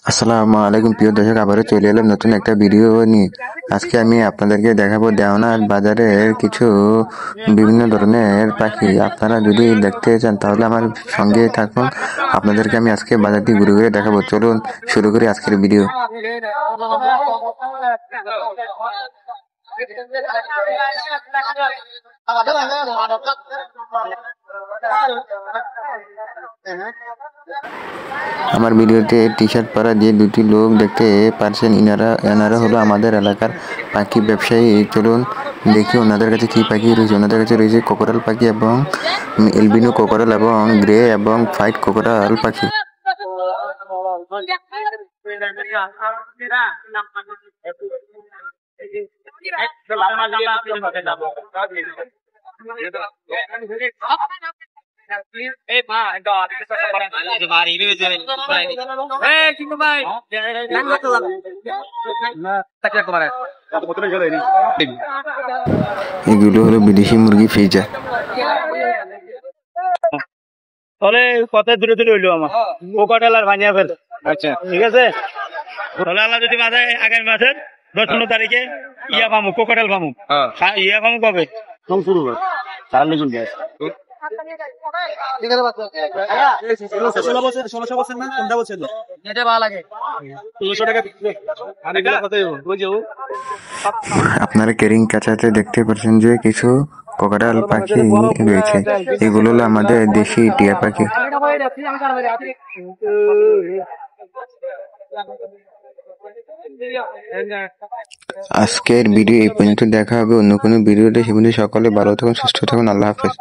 আসসালামু আলাইকুম প্রিয় দর্শক, আবারও চলে এলাম নতুন একটা ভিডিও নিয়ে। আজকে আমি আপনাদেরকে দেখাবো দেওনার বাজারের কিছু বিভিন্ন ধরনের পাখি। আপনারা যদি দেখতে চান তাহলে আমার সঙ্গে থাকুন। আপনাদেরকে আমি আজকে বাজারটি ঘুরে ঘুরে দেখাবো। চলুন শুরু করি আজকের ভিডিও। আমার ভিডিওতে টি শার্ট পরা যে দুটি লোক দেখতে পারছেন, এনারা হলো আমাদের এলাকার পাখি ব্যবসায়ী। চলুন দেখি ওনাদের কাছে কি পাখি রয়েছে। ওনাদের কাছে রয়েছে কোকোরাল পাখি এবং এলবিনো কোকোরাল এবং গ্রে এবং হোয়াইট কোকোরাল পাখি। এগুলো হলো বিদেশি মুরগি ফ্রিজা। তাহলে কত দূরে দূরে হইলো আমার কোকাটেল আর ভাঙিয়া ফেল। আচ্ছা ঠিক আছে, তাহলে আল্লাহ যদি মাসে আগামী মাসের 10-15 তারিখে ইয়া পামু, কোকাটেল পামু। ইয়া পামু কবে শুরু হবে তার লিখুন গ্যাস আপনারা ক্যারিং কাছাতে দেখতে পাচ্ছেন যে কিছু কোকোরাল পাখি রয়েছে। এগুলো হলো আমাদের দেশি টিয়া পাখি। আজকের ভিডিও এই পর্যন্ত। দেখা হবে অন্য কোনো ভিডিওতে। সে পর্যন্ত সকলে ভালো থাকুন, সুস্থ থাকুন। আল্লাহ হাফেজ।